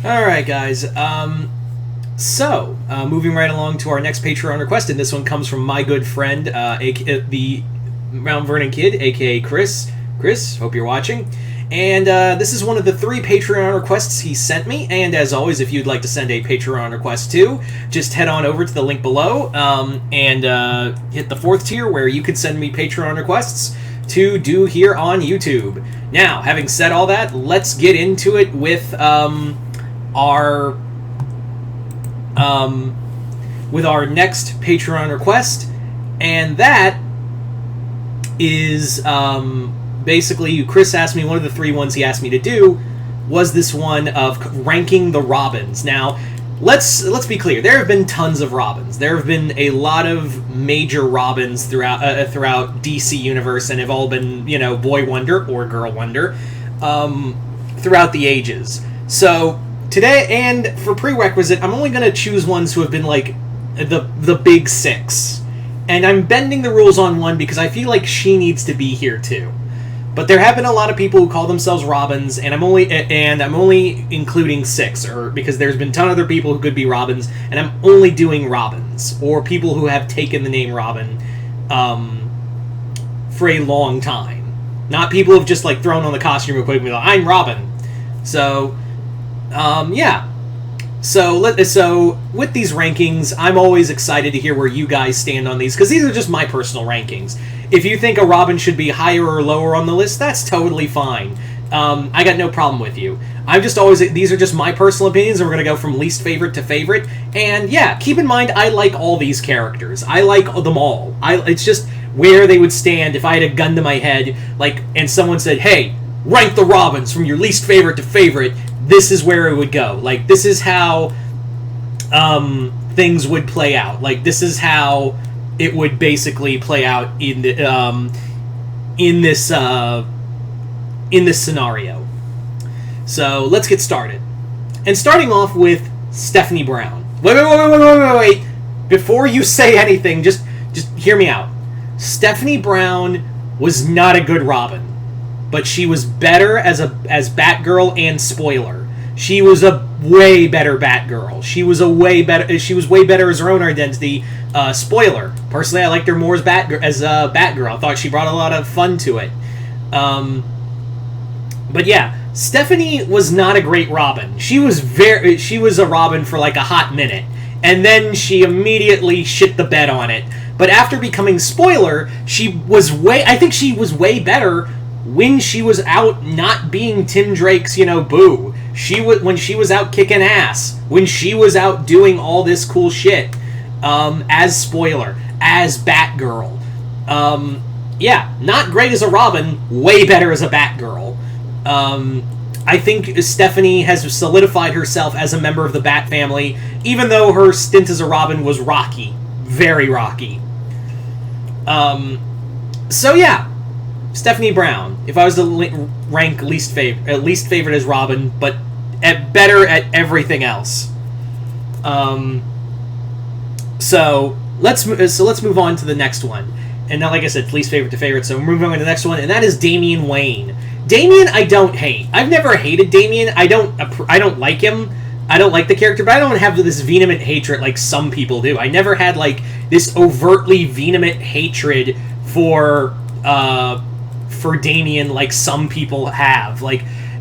Alright, guys. Moving right along to our next Patreon request, and this one comes from my good friend, the Mount Vernon Kid, aka Chris. Chris, hope you're watching. And this is one of the 3 Patreon requests he sent me, and as always, if you'd like to send a Patreon request too, just head on over to the link below and hit the 4th tier where you can send me Patreon requests to do here on YouTube. Now, having said all that, let's get into it with our next Patreon request, and that is basically Chris asked me, one of the 3 ones he asked me to do was this one of ranking the Robins. Now, let's be clear. There have been tons of Robins. There have been a lot of major Robins throughout DC Universe, and have all been, Boy Wonder or Girl Wonder throughout the ages. So today, and for prerequisite, I'm only going to choose ones who have been like the big 6. And I'm bending the rules on one because I feel like she needs to be here too. But there have been a lot of people who call themselves Robins, and I'm only including 6, or because there's been a ton of other people who could be Robins, and I'm only doing Robins, or people who have taken the name Robin for a long time. Not people who've just like thrown on the costume real quick and be like, I'm Robin. So, yeah. So with these rankings, I'm always excited to hear where you guys stand on these, because these are just my personal rankings. If you think a Robin should be higher or lower on the list, that's totally fine. I got no problem with you. These are just my personal opinions, and we're going to go from least favorite to favorite. And yeah, keep in mind, I like all these characters. I like them all. It's just where they would stand if I had a gun to my head, and someone said, hey, rank the Robins from your least favorite to favorite. This is where it would go. This is how things would play out. This is how it would basically play out in this scenario. So let's get started. And starting off with Stephanie Brown. Wait. Before you say anything, just hear me out. Stephanie Brown was not a good Robin, but she was better as Batgirl, and spoiler, she was a way better Batgirl. She was way better as her own identity. Spoiler, personally, I liked her more as Batgirl. I thought she brought a lot of fun to it. But yeah, Stephanie was not a great Robin. She was a Robin for like a hot minute, and then she immediately shit the bed on it. But after becoming spoiler, I think she was way better when she was out not being Tim Drake's, boo. When she was out kicking ass, when she was out doing all this cool shit, as spoiler, as Batgirl. Yeah, not great as a Robin, way better as a Batgirl. I think Stephanie has solidified herself as a member of the Bat family, even though her stint as a Robin was rocky. Very rocky. So yeah, Stephanie Brown. If I was to rank least favorite as Robin, but better at everything else. So let's move on to the next one. And now, like I said, least favorite to favorite. So we're moving on to the next one, and that is Damian Wayne. Damian, I don't hate. I've never hated Damian. I don't like him. I don't like the character, but I don't have this vehement hatred like some people do. I never had this overtly vehement hatred for Damian like some people have.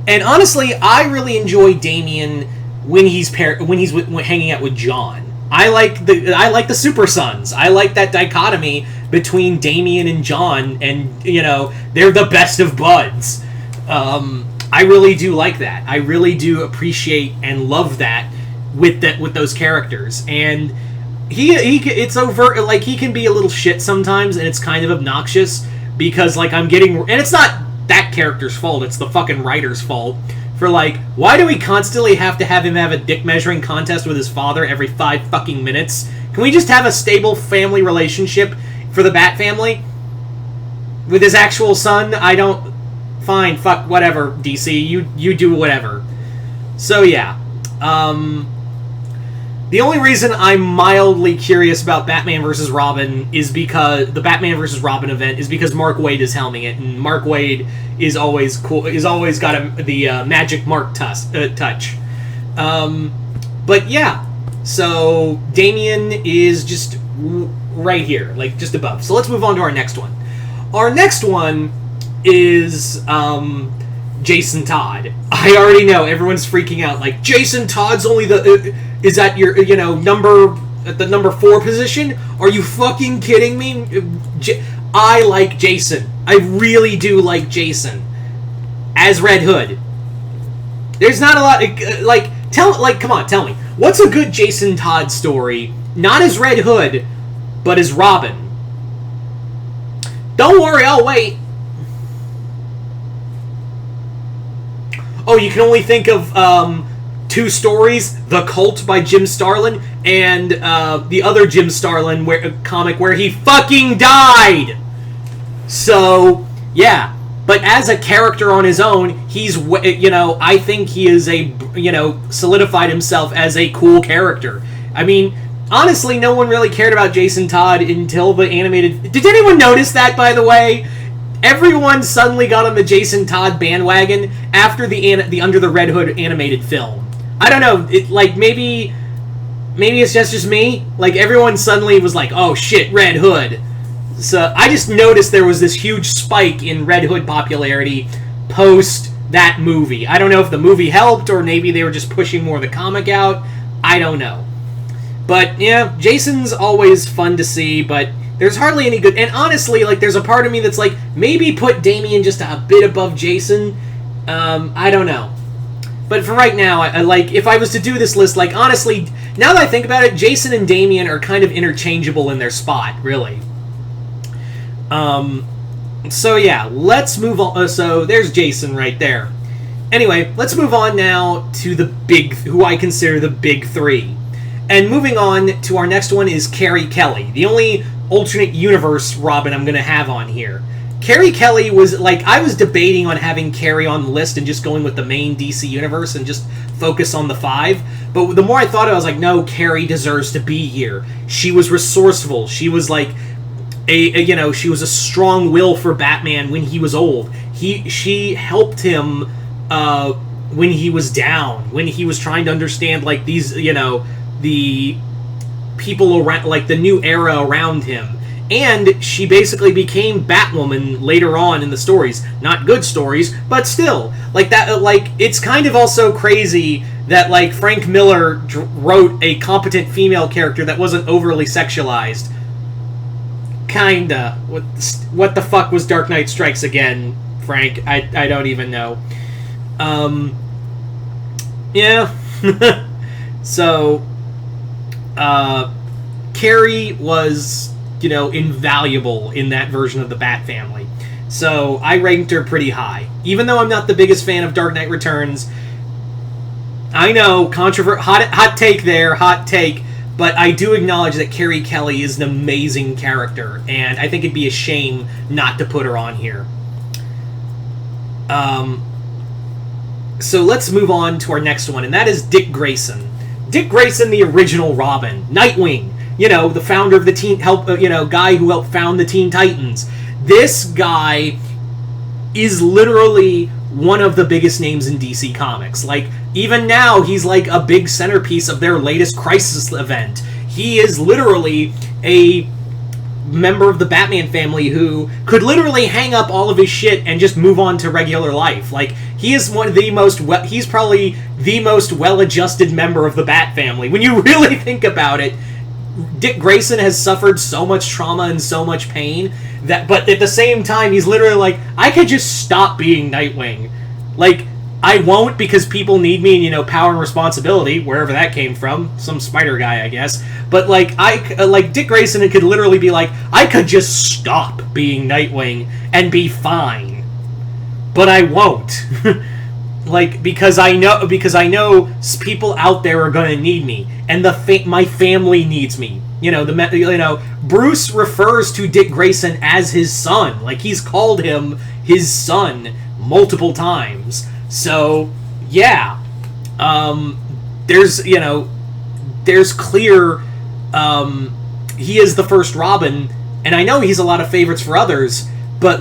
And honestly, I really enjoy Damian when he's hanging out with John. I like the Super Sons. I like that dichotomy between Damian and John, and they're the best of buds. I really do like that. I really do appreciate and love that with those characters. And it's overt. He can be a little shit sometimes, and it's kind of obnoxious because and it's not that character's fault. It's the fucking writer's fault. For why do we constantly have to have him have a dick measuring contest with his father every 5 fucking minutes? Can we just have a stable family relationship for the Bat family? With his actual son? Fine, fuck, whatever, DC. You do whatever. So yeah. The only reason I'm mildly curious about Batman vs. Robin is because the Batman vs. Robin event is because Mark Waid is helming it, and Mark Waid is always cool. Is always got the magic Mark touch. But yeah, so Damian is just right here, like just above. So let's move on to our next one. Our next one is Jason Todd. I already know everyone's freaking out. Like, Jason Todd's only is at your number at the number 4 position? Are you fucking kidding me? I like Jason. I really do like Jason as Red Hood. There's not a lot come on, tell me. What's a good Jason Todd story? Not as Red Hood, but as Robin. Don't worry, I'll wait. Oh, you can only think of 2 stories: The Cult by Jim Starlin and the other Jim Starlin comic where he fucking died. So, yeah. But as a character on his own, he's, I think he is solidified himself as a cool character. I mean, honestly, no one really cared about Jason Todd until the animated... Did anyone notice that, by the way? Everyone suddenly got on the Jason Todd bandwagon after the Under the Red Hood animated film. I don't know, maybe it's just me. Like, everyone suddenly was like, oh shit, Red Hood. So I just noticed there was this huge spike in Red Hood popularity post that movie. I don't know if the movie helped or maybe they were just pushing more of the comic out. I don't know. But yeah, Jason's always fun to see, but there's hardly any good... And honestly, there's a part of me that's like, maybe put Damian just a bit above Jason. I don't know. But for right now, if I was to do this list, honestly, now that I think about it, Jason and Damian are kind of interchangeable in their spot, really. So yeah, let's move on. So there's Jason right there. Anyway, let's move on now to who I consider the big 3. And moving on to our next one is Carrie Kelly, the only alternate universe Robin I'm going to have on here. Carrie Kelly was, I was debating on having Carrie on the list and just going with the main DC universe and just focus on the 5. But the more I thought, I was like, no, Carrie deserves to be here. She was resourceful. She was she was a strong will for Batman when he was old. She helped him when he was down, when he was trying to understand these, the people around, the new era around him. And she basically became Batwoman later on in the stories. Not good stories, but still. It's kind of also crazy that, Frank Miller wrote a competent female character that wasn't overly sexualized. Kinda. What the fuck was Dark Knight Strikes Again, Frank? I don't even know. Yeah. So, Carrie was, invaluable in that version of the Bat family. So, I ranked her pretty high. Even though I'm not the biggest fan of Dark Knight Returns, I know, hot take there, hot take, but I do acknowledge that Carrie Kelly is an amazing character, and I think it'd be a shame not to put her on here. So let's move on to our next one, and that is Dick Grayson. Dick Grayson, the original Robin. Nightwing. The founder of the guy who helped found the Teen Titans. This guy is literally one of the biggest names in DC Comics. Even now, he's a big centerpiece of their latest Crisis event. He is literally a member of the Batman family who could literally hang up all of his shit and just move on to regular life. He is one of the he's probably the most well-adjusted member of the Bat family. When you really think about it, Dick Grayson has suffered so much trauma and so much pain but at the same time, he's literally I could just stop being Nightwing. I won't because people need me and, power and responsibility, wherever that came from. Some spider guy, I guess. But, Dick Grayson could literally be I could just stop being Nightwing and be fine. But I won't. Because I know people out there are going to need me. And my family needs me. Bruce refers to Dick Grayson as his son. He's called him his son multiple times. So, yeah, there's clear, he is the first Robin, and I know he's a lot of favorites for others, but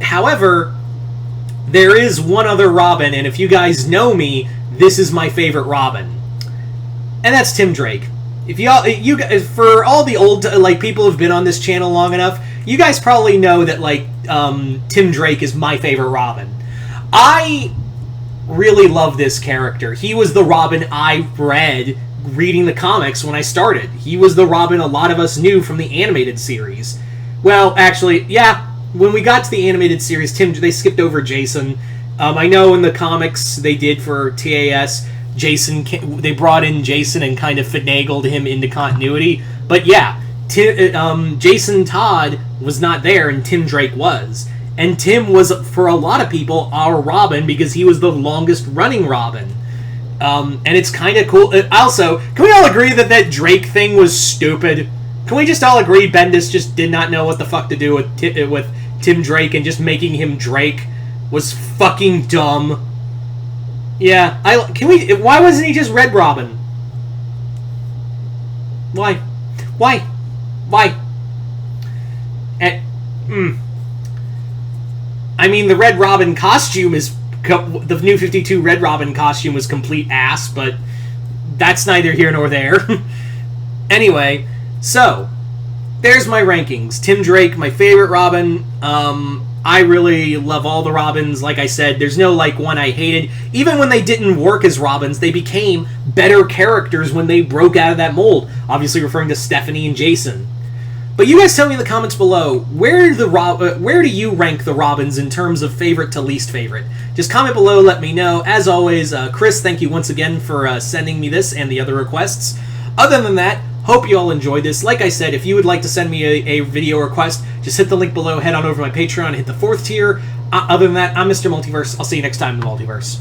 however, there is one other Robin, and if you guys know me, this is my favorite Robin. And that's Tim Drake. If you for all the old people who've been on this channel long enough, you guys probably know that Tim Drake is my favorite Robin. I really love this character. He was the Robin I read reading the comics when I started. He was the Robin a lot of us knew from the animated series. Well, actually, yeah, when we got to the animated series, they skipped over Jason. I know in the comics they did for TAS, they brought in Jason and kind of finagled him into continuity. But yeah, Jason Todd was not there and Tim Drake was. And Tim was, for a lot of people, our Robin because he was the longest running Robin. And it's kind of cool. Also, can we all agree that Drake thing was stupid? Can we just all agree Bendis just did not know what the fuck to do with Tim Drake, and just making him Drake was fucking dumb? Yeah, why wasn't he just Red Robin? Why? I mean, the Red Robin costume is... The New 52 Red Robin costume was complete ass, but that's neither here nor there. Anyway, so, there's my rankings. Tim Drake, my favorite Robin. I really love all the Robins. Like I said, there's no one I hated. Even when they didn't work as Robins, they became better characters when they broke out of that mold. Obviously referring to Stephanie and Jason. But you guys tell me in the comments below, where do you rank the Robins in terms of favorite to least favorite? Just comment below, let me know. As always, Chris, thank you once again for sending me this and the other requests. Other than that, hope you all enjoyed this. Like I said, if you would like to send me a video request, just hit the link below, head on over to my Patreon, hit the 4th tier. Other than that, I'm Mr. Multiverse. I'll see you next time in the Multiverse.